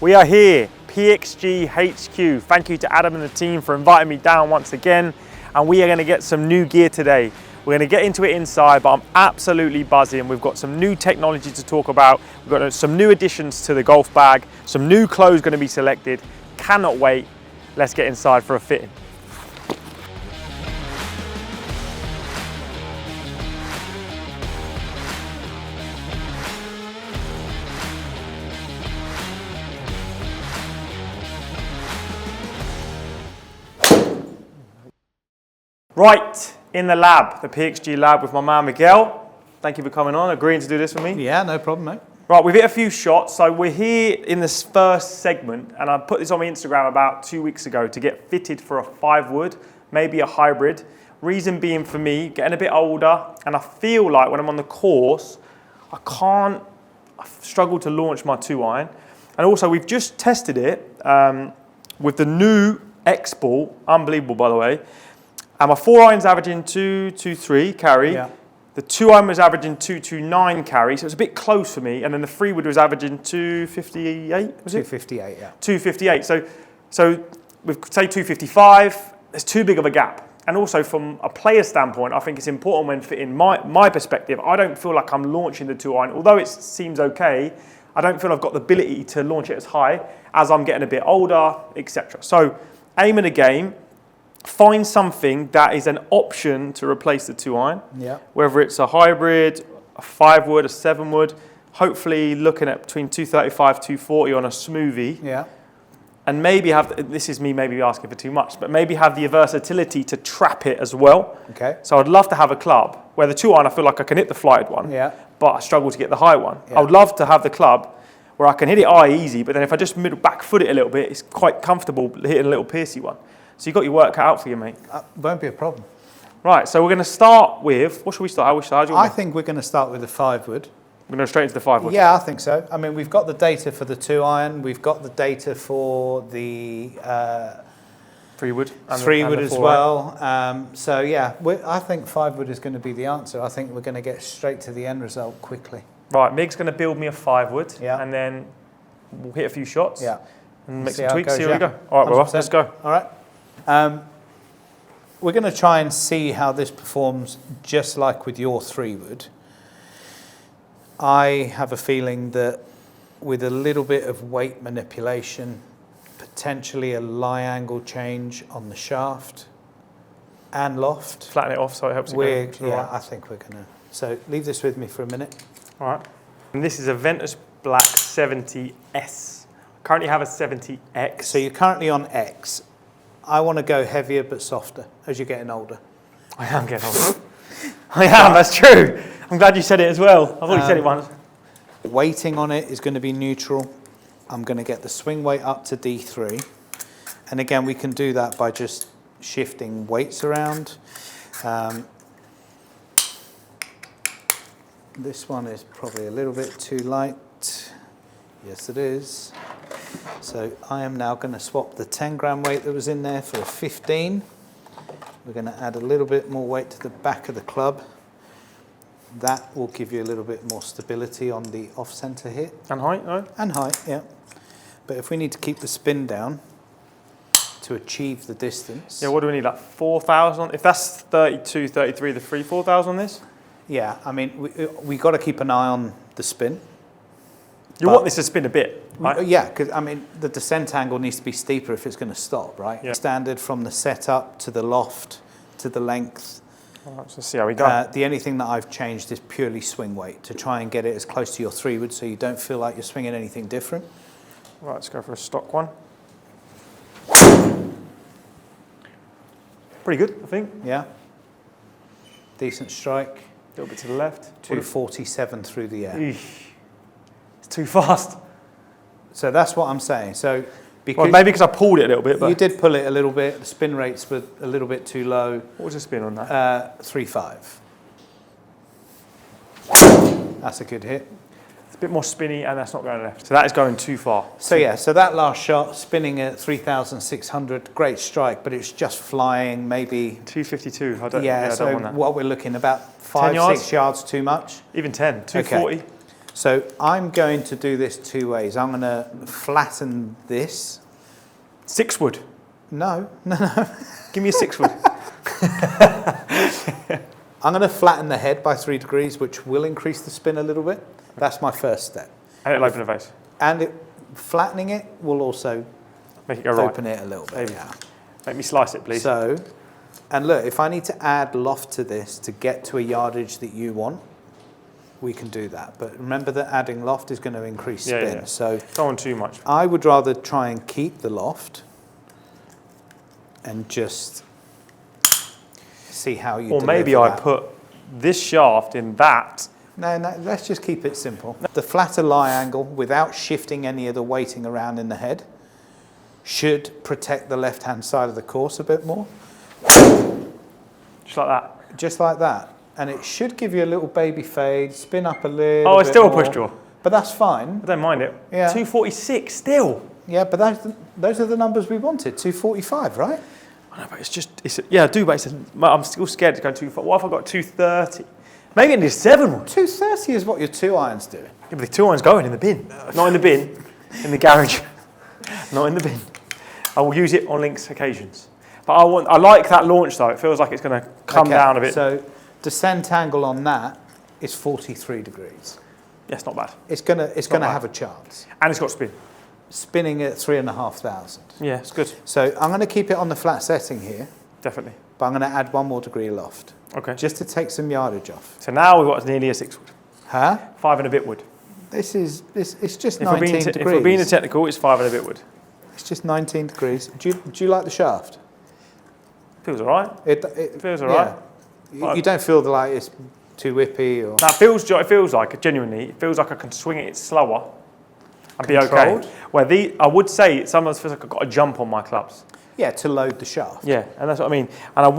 We are here, PXG HQ. Thank you to Adam and the team for inviting me down once again. And we are going to get some new gear today. We're going to get into it inside, but I'm absolutely buzzing. We've got some new technology to talk about. We've got some new additions to the golf bag, some new clothes going to be selected. Cannot wait. Let's get inside for a fitting. Right, in the lab, the PXG lab with my man Miguel. Thank you for coming on, agreeing to do this with me. Yeah, no problem, mate. Right, we've hit a few shots. So we're here in this first segment, and I put this on my Instagram about 2 weeks ago to get fitted for a 5-wood, maybe a hybrid. Reason being for me, getting a bit older, and I feel like when I'm on the course, I struggle to launch my 2-iron. And also, we've just tested it with the new X ball, unbelievable by the way. And my 4-iron's averaging 223 carry. Yeah. The 2-iron was averaging 229 carry, so it was a bit close for me. And then the 3-wood was averaging 258, was it? 258, yeah. 258. So we say 255, there's too big of a gap. And also from a player standpoint, I think it's important when fitting my perspective. I don't feel like I'm launching the 2-iron. Although it seems okay, I don't feel I've got the ability to launch it as high as I'm getting a bit older, etc. So aim in a game. Find something that is an option to replace the 2-iron, yeah. Whether it's a hybrid, a 5-wood, a 7-wood, hopefully looking at between 235, 240 on a smoothie. Yeah. And maybe this is me maybe asking for too much, but maybe have the versatility to trap it as well. Okay. So I'd love to have a club where the 2-iron, I feel like I can hit the flighted one, yeah. But I struggle to get the high one. Yeah. I would love to have the club where I can hit it high easy, but then if I just back foot it a little bit, it's quite comfortable hitting a little piercy one. So you've got your work cut out for you, mate. Won't be a problem. Right, so we're going to start with, what should we start? How we start? I think we're going to start with the 5-wood. We're going to go straight into the 5-wood? Yeah, I think so. I mean, we've got the data for the 2-iron. We've got the data for the 3-wood. 3-wood as well. So yeah, I think 5-wood is going to be the answer. I think we're going to get straight to the end result quickly. Right, Mig's going to build me a 5-wood. Yeah. And then we'll hit a few shots. Yeah. And make some tweaks, see where we go. All right, well, let's go. All right. We're going to try and see how this performs just like with your 3-wood. I have a feeling that with a little bit of weight manipulation, potentially a lie angle change on the shaft and loft. Flatten it off so it helps it go. Yeah, I think we're going to. So leave this with me for a minute. All right. And this is a Ventus Black 70S. I currently have a 70X. So you're currently on X. I want to go heavier but softer as you're getting older. I am getting older. I am, that's true. I'm glad you said it as well. I've already said it once. Weighting on it is going to be neutral. I'm going to get the swing weight up to D3. And again, we can do that by just shifting weights around. This one is probably a little bit too light. Yes, it is. So I am now going to swap the 10-gram weight that was in there for a 15. We're going to add a little bit more weight to the back of the club. That will give you a little bit more stability on the off-center hit. And height, no? And height, yeah. But if we need to keep the spin down to achieve the distance... Yeah, what do we need, like 4,000? If that's 32, 33, the 4,000 on this? Yeah, I mean, we got to keep an eye on the spin. You want this to spin a bit, right? Yeah, because I mean, the descent angle needs to be steeper if it's going to stop, right? Yeah. Standard from the setup to the loft to the length. All right, so let's see how we go. The only thing that I've changed is purely swing weight to try and get it as close to your 3-wood so you don't feel like you're swinging anything different. Right, let's go for a stock one. Pretty good, I think. Yeah. Decent strike. A little bit to the left. 247 through the air. Eesh. Too fast. So that's what I'm saying. So because maybe because I pulled it a little bit. But you did pull it a little bit. The spin rates were a little bit too low. What was the spin on that? 3.5. That's a good hit. It's a bit more spinny and that's not going left. So that is going too far. So yeah, so that last shot, spinning at 3,600, great strike, but it's just flying maybe... 252. I don't want that. What we're looking about 5, 6 yards too much? Even 10, 240. Okay. So I'm going to do this two ways. I'm going to flatten this. 6 wood. No. Give me a 6 wood. I'm going to flatten the head by 3 degrees, which will increase the spin a little bit. That's my first step. And it'll open the face. And flattening it will also Make it go right. open it a little bit. Maybe. Yeah. Make me slice it, please. So, and look, if I need to add loft to this to get to a yardage that you want, we can do that. But remember that adding loft is going to increase spin. Yeah. So don't want too much. I would rather try and keep the loft and just see how you Or deliver maybe I that. put this shaft in that. No, let's just keep it simple. The flatter lie angle, without shifting any of the weighting around in the head, should protect the left-hand side of the course a bit more. Just like that. Just like that. And it should give you a little baby fade, spin up a little Oh, it's bit still more. a push draw. But that's fine. I don't mind it. Yeah. 246 still. Yeah, but those are the numbers we wanted. 245, right? I know, but yeah, I do, but I'm still scared to go too far. What if I got 230? Maybe it needs 7 wood. 230 is what your 2 irons do. Yeah, but the 2 iron's going in the bin. Not in the bin, in the garage. Not in the bin. I will use it on links occasions. But I like that launch though. It feels like it's going to come down a bit. So descent angle on that is 43 degrees. Yeah, it's not bad. It's gonna have a chance. And it's got spin. Spinning at 3,500. Yeah, it's good. So I'm going to keep it on the flat setting here, Definitely. but I'm going to add 1 more degree of loft. Okay. Just to take some yardage off. So now we've got nearly a 6 wood. Huh? 5 and a bit wood. It's just If 19 we're degrees. if we're being technical, it's 5 and a bit wood. It's just 19 degrees. Do you like the shaft? Feels all right. It Feels all right. You don't feel like it's too whippy or... Now it feels like, genuinely, it feels like I can swing it slower and be Controlled? okay. Where I would say it sometimes feels like I've got a jump on my clubs. Yeah, to load the shaft. Yeah, and that's what I mean. And I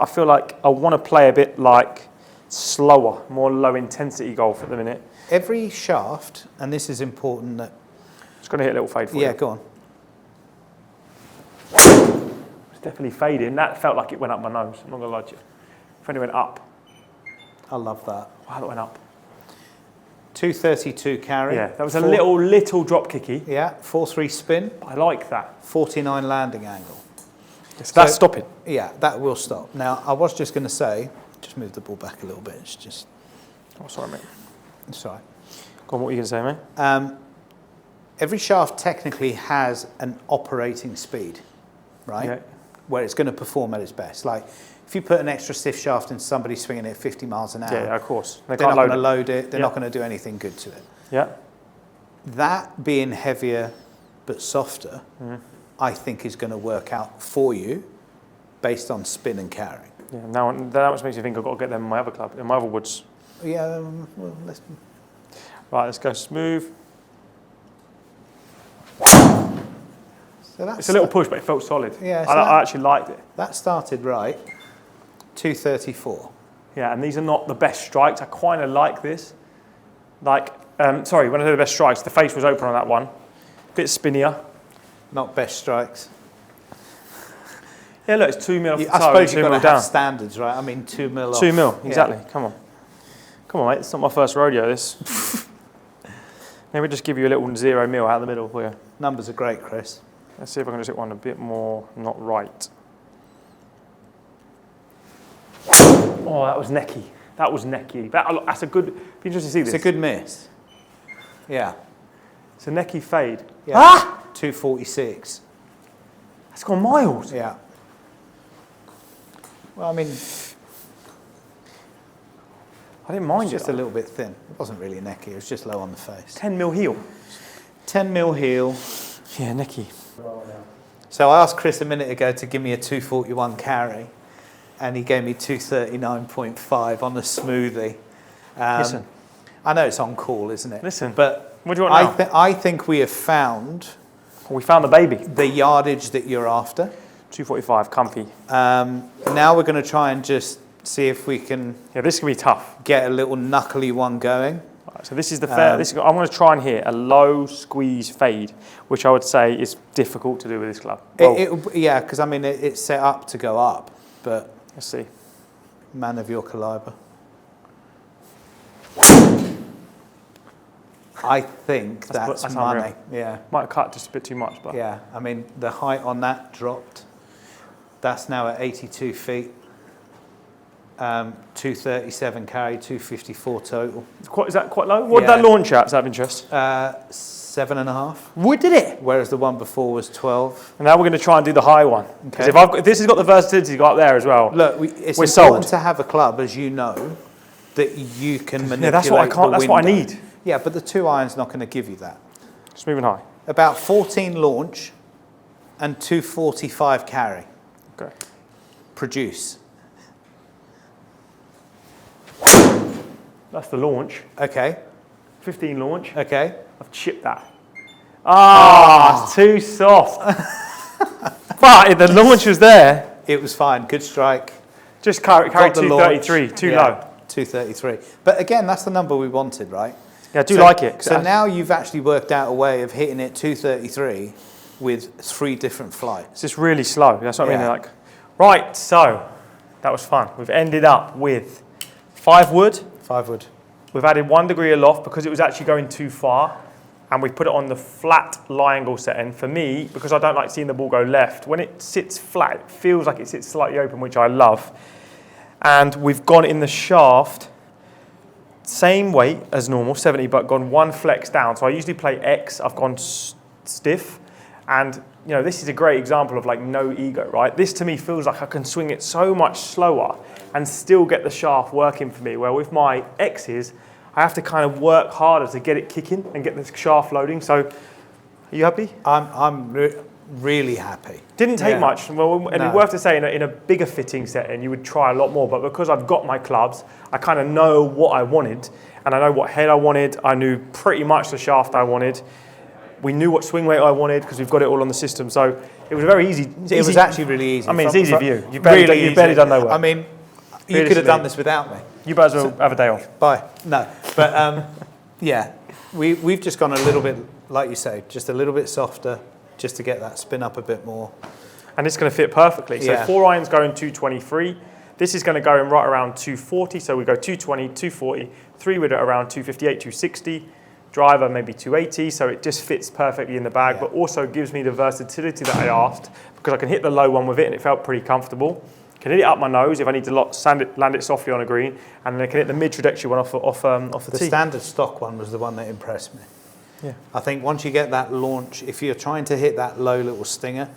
feel like I want to play a bit like slower, more low intensity golf at the minute. Every shaft, and this is important that... It's going to hit a little fade for you. Yeah, go on. It's definitely fading. That felt like it went up my nose. I'm not going to lie to you. If only went up. I love that. Wow, that went up. 232 carry. Yeah, that was a little drop kicky. Yeah, 4-3 spin. I like that. 49 landing angle. So that's stopping. Yeah, that will stop. Now, I was just going to say, just move the ball back a little bit. It's just... Oh, sorry, mate. It's all right. Go on, what were you going to say, mate? Every shaft technically has an operating speed, right? Yeah. Where it's going to perform at its best. Like, if you put an extra stiff shaft in somebody swinging it at 50 miles an hour, Yeah, of course. they're not going to load it. They're not going to do anything good to it. Yeah. That being heavier but softer, I think is going to work out for you based on spin and carry. Yeah. Now that much makes you think I've got to get them in my other club, in my other woods. Yeah, well, Right, let's go smooth. So It's a little push, but it felt solid. Yeah, so I actually liked it. that started right. 234. Yeah, and these are not the best strikes. I kind of like this. Like, sorry, when I say the best strikes, the face was open on that one. Bit spinnier. Not best strikes. Yeah, look, it's 2 mil off the toe. I suppose 2 you've got mil to have down. standards, right? I mean, 2 mil off. 2 mil, exactly. Yeah. Come on. Come on, mate. It's not my first rodeo, this. Maybe just give you a little 0 mil out of the middle for you. Numbers are great, Chris. Let's see if I can just hit one a bit more not right. Oh, that was necky. That was necky. That's a good... Be interesting to see this. It's a good miss. Yeah. It's a necky fade. Yeah. Ah! 246. That's gone miles. Yeah. Well, I mean, I didn't mind it's it. just a little bit thin. It wasn't really necky. It was just low on the face. 10 mil heel. 10 mil heel. Yeah, necky. So I asked Chris a minute ago to give me a 241 carry, and he gave me 239.5 on the smoothie. Listen. I know it's on call, isn't it? Listen. But What do you want now? I think we have found We found the baby. the yardage that you're after. 245, comfy. Now we're going to try and just see if we can Yeah, this can be tough. get a little knuckly one going. Right, so this is the fair. I'm going to try and hit a low squeeze fade, which I would say is difficult to do with this club. Well, Yeah, because I mean it's set up to go up, but let's see. man of your caliber. I think that's money. unreal. Yeah. Might cut just a bit too much, but Yeah. I mean, the height on that dropped. That's now at 82 feet. 237 carry, 254 total. is that quite low? What did that launch at? Is that of interest? 7.5. What did it? Whereas the one before was 12. And now we're going to try and do the high one. Because Okay. if this has got the versatility got up there as well. Look, it's We're important sold. to have a club, as you know, that you can manipulate. Yeah, that's what I can't. the That's what I window. need. Yeah, but the 2 iron's not going to give you that. Just moving high. About 14 launch and 245 carry. Okay. Produce. That's the launch. Okay. 15 launch. Okay. I've chipped that. It's too soft. But the launch was there. It was fine. Good strike. Just carry Got the 233. launch. Too Yeah, low. 233. But again, that's the number we wanted, right? Yeah, I do like it. So now you've actually worked out a way of hitting it 233 with 3 different flights. It's just really slow. That's what I mean. Yeah. Like, right, so that was fun. We've ended up with 5 wood. 5 wood. We've added 1 degree aloft because it was actually going too far. And we put it on the flat lie angle setting. For me, because I don't like seeing the ball go left, when it sits flat, it feels like it sits slightly open, which I love. And we've gone in the shaft, same weight as normal, 70, but gone 1 flex down. So I usually play X, I've gone stiff. And this is a great example of like no ego, right? This to me feels like I can swing it so much slower and still get the shaft working for me. Where with my X's, I have to kind of work harder to get it kicking and get the shaft loading. So, are you happy? I'm really happy. Didn't take much. Well, and No. it's worth to say, in a bigger fitting setting, you would try a lot more. But because I've got my clubs, I kind of know what I wanted, and I know what head I wanted. I knew pretty much the shaft I wanted. We knew what swing weight I wanted because we've got it all on the system. So it was very easy. It was actually really easy. I mean, it's easy for you. You've barely done no work. I mean, you could have done this without me. You guys will have a day off. Bye. No, but yeah, we've just gone a little bit, like you say, just a little bit softer, just to get that spin up a bit more. And it's going to fit perfectly. So 4 irons going 223. This is going to go in right around 240. So we go 220, 240, 3 wood at around 258, 260. Driver maybe 280. So it just fits perfectly in the bag, but also gives me the versatility that I asked because I can hit the low one with it and it felt pretty comfortable. Can hit it up my nose if I need to land it softly on a green, and then I can hit the mid-trajectory one off the The tee. standard stock one was the one that impressed me. Yeah. I think once you get that launch, if you're trying to hit that low little stinger,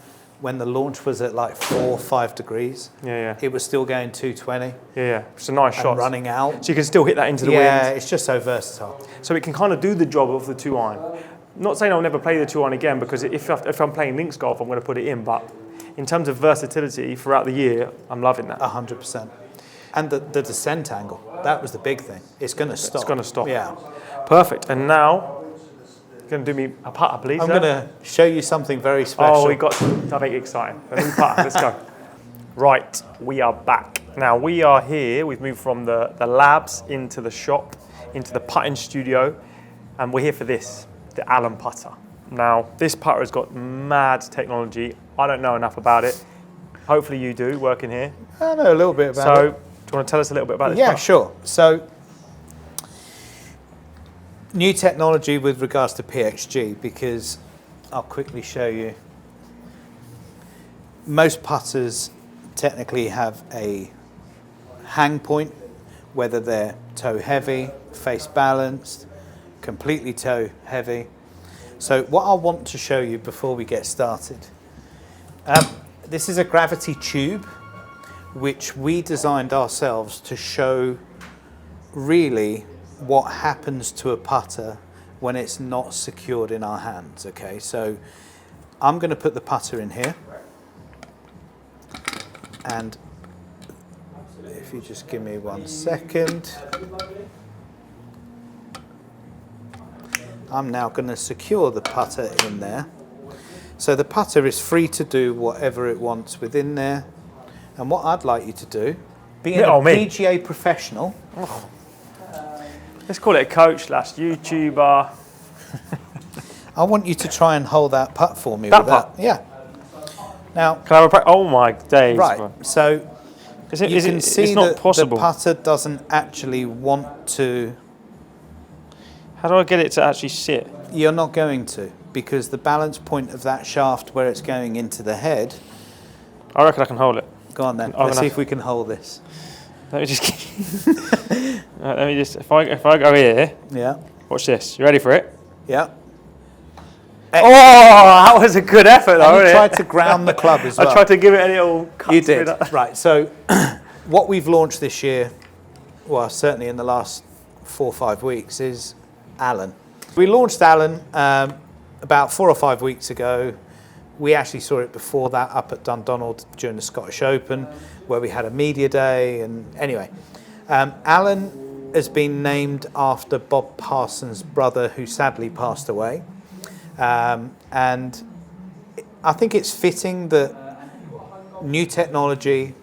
when the launch was at like 4 or 5 degrees, it was still going 220. Yeah. It's a nice shot. Running out. So you can still hit that into the Yeah, wind. it's just so versatile. So it can kind of do the job of the 2 iron. Not saying I'll never play the 2 iron again, because if I'm playing links golf, I'm going to put it in, but in terms of versatility throughout the year, I'm loving that. 100%. And the descent angle, that was the big thing. It's going to stop. It's going to stop. Yeah. Perfect. And now, you're going to do me a putter, please. I'm going to show you something very special. Oh, we got to make it exciting. A new putter. Let's go. Right, we are back. Now, we are here. We've moved from the labs into the shop, into the putting studio, and we're here for this, the Allen putter. Now, this putter has got mad technology. I don't know enough about it. Hopefully you do, working here. I know a little bit about it. So, do you want to tell us a little bit about this Yeah, putter? sure. So, new technology with regards to PXG, because I'll quickly show you. Most putters technically have a hang point, whether they're toe heavy, face balanced, completely toe heavy. So what I want to show you before we get started, this is a gravity tube which we designed ourselves to show really what happens to a putter when it's not secured in our hands. Okay, so I'm going to put the putter in here, and if you just give me 1 second, I'm now going to secure the putter in there. So the putter is free to do whatever it wants within there. And what I'd like you to do, being a PGA professional, let's call it a coach / YouTuber. I want you to try and hold that putt for me. That with putt? that. Yeah. Now, Can I have a oh my days. right, Man. so you can see it's not that possible. the putter doesn't actually want to How do I get it to actually sit? You're not going to, because the balance point of that shaft where it's going into the head. I reckon I can hold it. Go on then. Let's see if we can hold this. Let me just. Right, let me just. If I go here. Yeah. Watch this. You ready for it? Yeah. Oh, that was a good effort, though. And you tried to ground the club as well. I tried to give it a little cut. You did. Right. So, what we've launched this year, well, certainly in the last 4 or 5 weeks, is Alan. We launched Alan about 4 or 5 weeks ago. We actually saw it before that up at Dundonald during the Scottish Open, where we had a media day. And anyway, Alan has been named after Bob Parsons' brother, who sadly passed away. And I think it's fitting that new technology,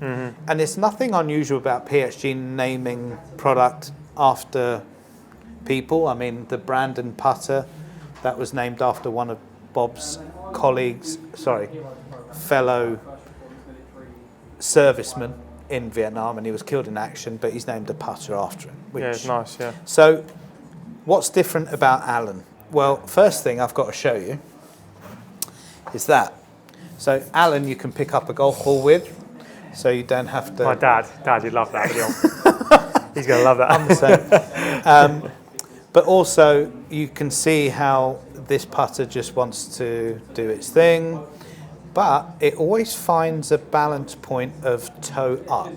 and there's nothing unusual about PXG naming product after people. I mean, the Brandon putter, that was named after one of Bob's fellow servicemen in Vietnam, and he was killed in action, but he's named a putter after him. Yeah, it's nice, yeah. So what's different about Alan? Well, first thing I've got to show you is that. So Alan, you can pick up a golf ball with, so you don't have to... My dad, you'd love that video. He's going to love that. I'm the same. But also, you can see how this putter just wants to do its thing, but it always finds a balance point of toe up.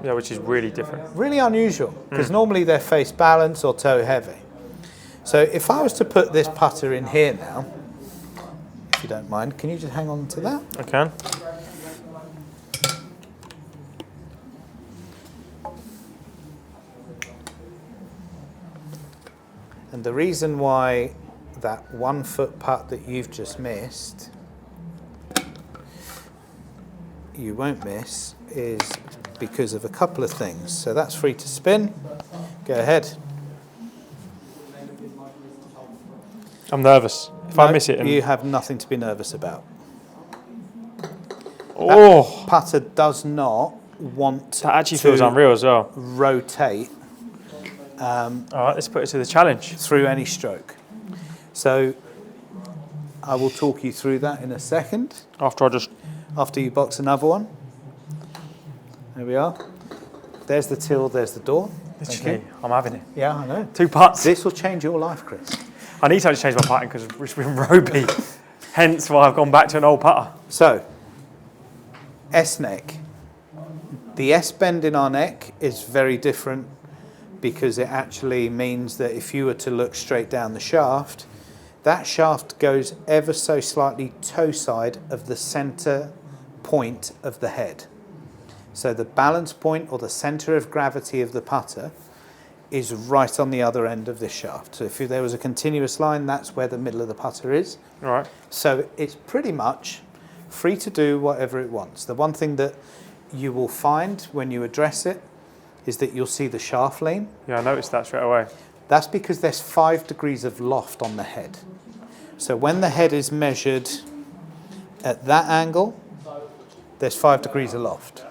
Yeah, which is really different. Really unusual, because normally they're face balance or toe heavy. So if I was to put this putter in here now, if you don't mind, can you just hang on to that? I can. And the reason why that 1 foot putt that you've just missed, you won't miss, is because of a couple of things. So that's free to spin. Go ahead. I'm nervous. If I miss it... You have nothing to be nervous about. Oh! That putter does not want That actually feels unreal as well. Rotate. All right, let's put it to the challenge. Through any stroke. So I will talk you through that in a second. After you box another one. There we are. There's the till, there's the door. Literally, I'm having it. Yeah, I know. 2 putts. This will change your life, Chris. I need to change my putting because it's been ropey. Hence why I've gone back to an old putter. So, S-neck. The S-bend in our neck is very different because it actually means that if you were to look straight down the shaft, that shaft goes ever so slightly toe side of the center point of the head. So the balance point or the center of gravity of the putter is right on the other end of this shaft. So if there was a continuous line, that's where the middle of the putter is. All right. So it's pretty much free to do whatever it wants. The one thing that you will find when you address it is that you'll see the shaft lean. Yeah, I noticed that straight away. That's because there's 5 degrees of loft on the head. So when the head is measured at that angle, there's 5 degrees of loft.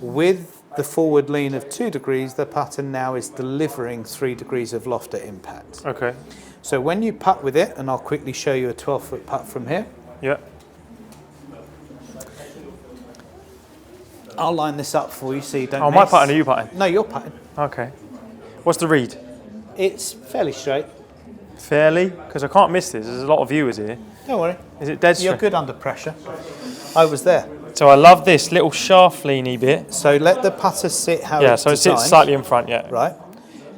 With the forward lean of 2 degrees, the putter now is delivering 3 degrees of loft at impact. Okay. So when you putt with it, and I'll quickly show you a 12-foot putt from here. Yeah. I'll line this up for you so you don't Oh, miss. my putting or you putting? No, you're putting. Okay. What's the read? It's fairly straight. Fairly? Because I can't miss this. There's a lot of viewers here. Don't worry. Is it dead straight? You're good under pressure. I was there. So I love this little shaft leany bit. So let the putter sit how Yeah, it's so it designed. sits slightly in front, yeah. Right.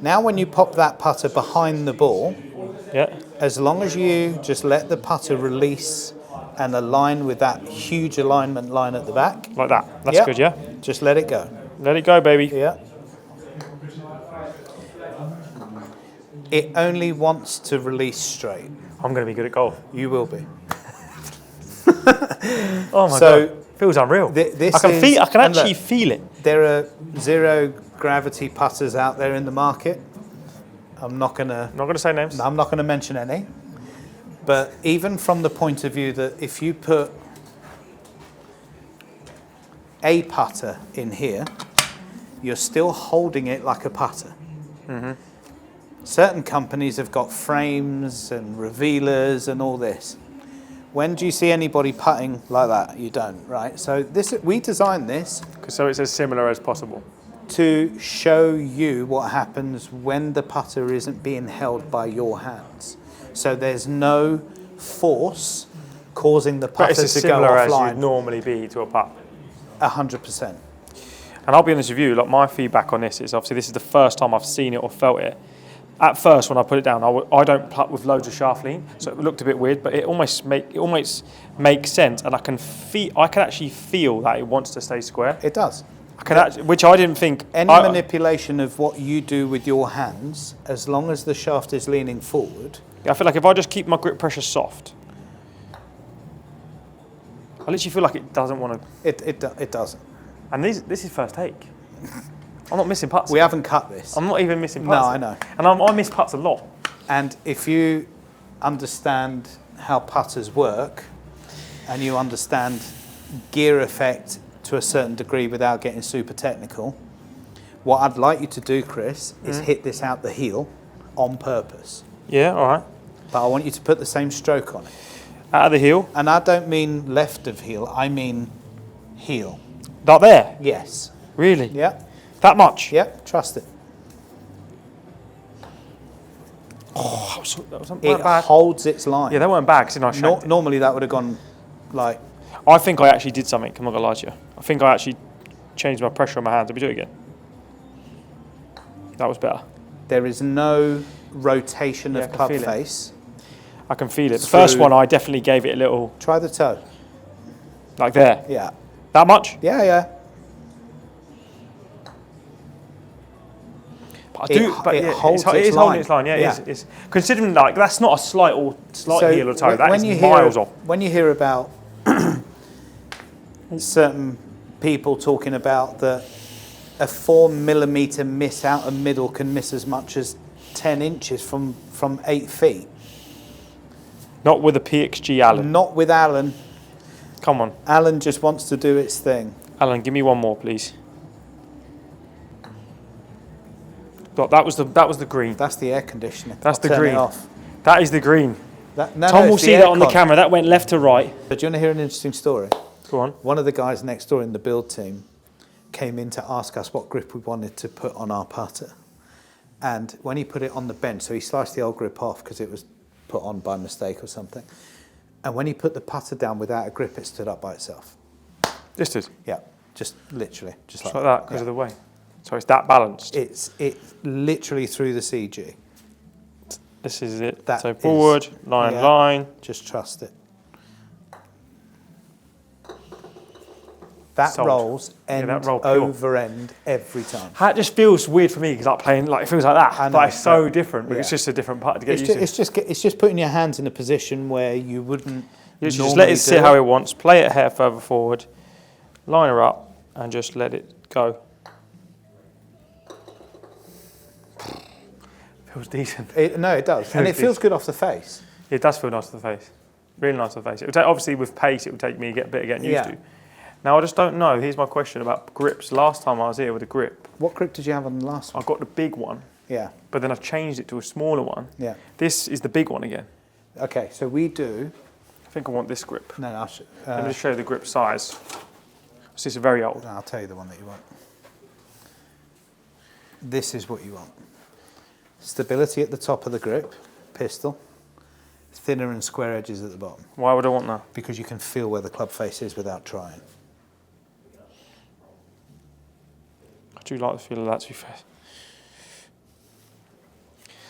Now when you pop that putter behind the ball, Yeah. as long as you just let the putter release and align with that huge alignment line at the back. Like that. That's Yep. good, yeah? Just let it go. Let it go, baby. Yeah. It only wants to release straight. I'm going to be good at golf. You will be. Oh my So, God. Feels unreal. This I can, is, I can and actually look, feel it. There are 0 gravity putters out there in the market. I'm not going to... Not going to say names. I'm not going to mention any. But even from the point of view that if you put a putter in here, you're still holding it like a putter. Certain companies have got frames and revealers and all this. When do you see anybody putting like that? You don't, right? So we designed this So it's as similar as possible. to show you what happens when the putter isn't being held by your hands. So there's no force causing the But putter it's as to go similar as you'd offline. normally be to a putt. 100%. And I'll be honest with you, like my feedback on this is obviously this is the first time I've seen it or felt it. At first, when I put it down, I don't putt with loads of shaft lean, so it looked a bit weird, but it almost makes sense, and I can actually feel that it wants to stay square. It does. Which I didn't think. Any manipulation of what you do with your hands, as long as the shaft is leaning forward. I feel like if I just keep my grip pressure soft, I literally feel like it doesn't want to. It doesn't. And this is first take. I'm not missing putts. We haven't cut this. I'm not even missing putts. No, I know. And I miss putts a lot. And if you understand how putters work, and you understand gear effect to a certain degree without getting super technical, what I'd like you to do, Chris, is hit this out the heel on purpose. Yeah, all right. But I want you to put the same stroke on it. Out of the heel. And I don't mean left of heel, I mean heel. Not there. Yes. Really? Yeah. That much? Yep, trust it. Oh, that wasn't It bad. holds its line. Yeah, they weren't bad because I shanked it. Normally that would have gone like... I think I actually did something. I'm not going to lie to you. I think I actually changed my pressure on my hands. Let me do it again. That was better. There is no rotation of club feel it. face. I can feel it. The first one, I definitely gave it a little, Try the toe. like there. Yeah. That much? Yeah. But It holds it its is holding line. its line. Yeah, Yeah. it's considering like that's not a slight heel or toe. when- That when is you miles hear, off. When you hear about certain people talking about that a 4 millimeter miss out of middle can miss as much as 10 inches from 8 feet. Not with a PXG Allen. Not with Alan. Come on, Alan just wants to do its thing. Alan, give me one more, please. God, that was the green. That's the air conditioner. That's I'll the turn green. it off. That is the green. No, Tom will it's see that on the aircon. camera. That went left to right. But do you want to hear an interesting story? Go on. One of the guys next door in the build team came in to ask us what grip we wanted to put on our putter. And when he put it on the bench, so he sliced the old grip off because it was put on by mistake or something. And when he put the putter down without a grip, it stood up by itself. This did. Yeah, just literally, just Like that because of the way. So it's that balanced. It's literally through the CG. This is it. That So is- forward, line, yeah. line. Just trust it. That Sold. rolls end that roll pure. over end every time. That just feels weird for me because like playing like it feels like that, I know, but it's so yeah. different. But it's Yeah. just a different part to get used to. It's just putting your hands in a position where you wouldn't. You just normally let it sit do how it wants. Play it a hair further forward, line her up, and just let it go. Feels decent. No, it does, and it feels good off the face. It does feel nice to the face. Really nice to the face. It would take, obviously, with pace, it would take me a bit of getting used Yeah. to. Now, I just don't know. Here's my question about grips. Last time I was here with a grip, What grip did you have on the last I one? got the big one, Yeah, but then I've changed it to a smaller one. yeah. This is the big one again. Okay, so we do. I think I want this grip. No, Let me just show you the grip size. This is very old. I'll tell you the one that you want. This is what you want. Stability at the top of the grip, pistol. Thinner and square edges at the bottom, Why would I want that? because you can feel where the club face is without trying. I do like the feel of that, to be fair.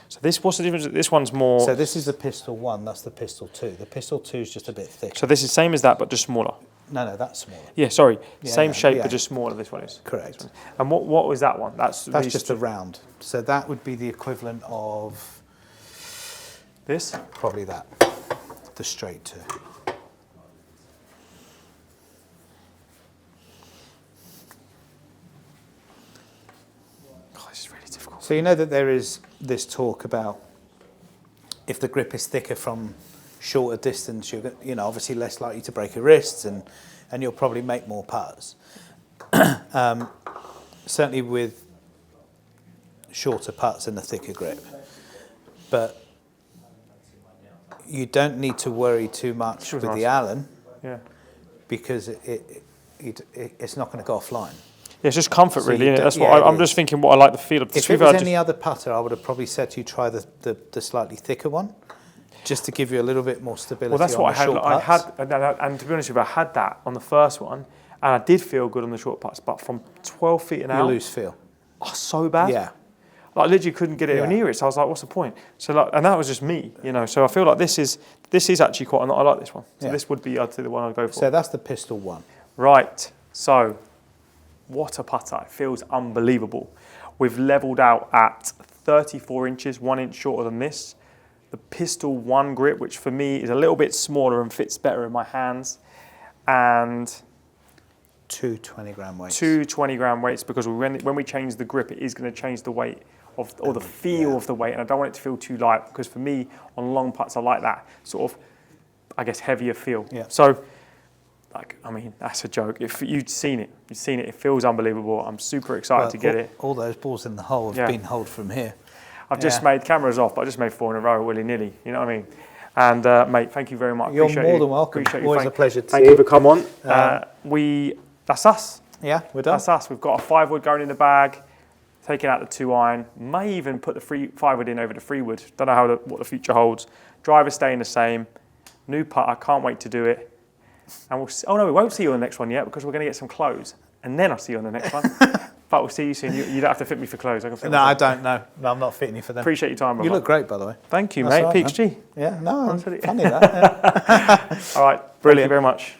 So what's the difference? This one's more... So this is the pistol 1, that's the pistol 2. The pistol 2 is just a bit thicker. So this is same as that, but just smaller. No, that's smaller. Yeah, sorry. Yeah, Same yeah, shape, yeah. but just smaller, this one is. Correct. And what was that one? That's That's these just two. a round. So that would be the equivalent of This? probably that, the straight 2. Oh, this is really difficult. So you know that there is this talk about if the grip is thicker from shorter distance, you're obviously less likely to break your wrists and you'll probably make more putts. Certainly with shorter putts and a thicker grip. but you don't need to worry too much Sure, with nice. the Allen Yeah. because it's not going to go offline. Yeah, it's just comfort, So really. you Innit? don't- That's what yeah, it I'm just is. thinking. What I like the feel of. If it was any other putter, I would have probably said to you try the slightly thicker one, just to give you a little bit more stability. Well, that's on what the short I putts. had, and to be honest with you, I had that on the first one, and I did feel good on the short putts, but from 12 feet and You out, lose feel. oh, so bad. Yeah. Like literally couldn't get it Yeah. near it. So I was like, what's the point? So like, and that was just me, you know. So I feel like this is actually quite. I like this one. So Yeah. this would be, I'd say, the one I'd go for. So that's the pistol one. Right. So, what a putter! It feels unbelievable. We've levelled out at 34 inches, 1 inch shorter than this. The Pistol 1 grip, which for me is a little bit smaller and fits better in my hands, and 2 20-gram weights. 2 20-gram weights, because when we change the grip, it is going to change the weight of, or the feel of the weight, and I don't want it to feel too light, because for me, on long putts, I like that sort of, I guess, heavier feel. Yeah. So, like, I mean, that's a joke. If you'd seen it, it feels unbelievable. I'm super excited to get it. All those balls in the hole have been holed from here. I've just made cameras off, but I just made 4 in a row willy-nilly, you know what I mean? And mate, thank you very much. You're Appreciate more you. than welcome. Appreciate you. Always a pleasure to Thank see you you. for coming on. That's us. Yeah, we're done. That's us. We've got a 5-wood going in the bag, taking out the 2-iron. May even put the 5-wood in over the 3-wood. Don't know what the future holds. Driver staying the same. New putter. Can't wait to do it. And we'll see, oh no, we won't see you on the next one yet, because we're going to get some clothes, and then I'll see you on the next one. But we'll see you soon. You don't have to fit me for clothes. I can fit No, myself. I don't know. No, I'm not fitting you for them. Appreciate your time, brother. You look great, by the way. Thank you, That's mate. all right, PXG. Yeah, no, Absolutely. funny that. Yeah. All right. Brilliant. Thank you very much.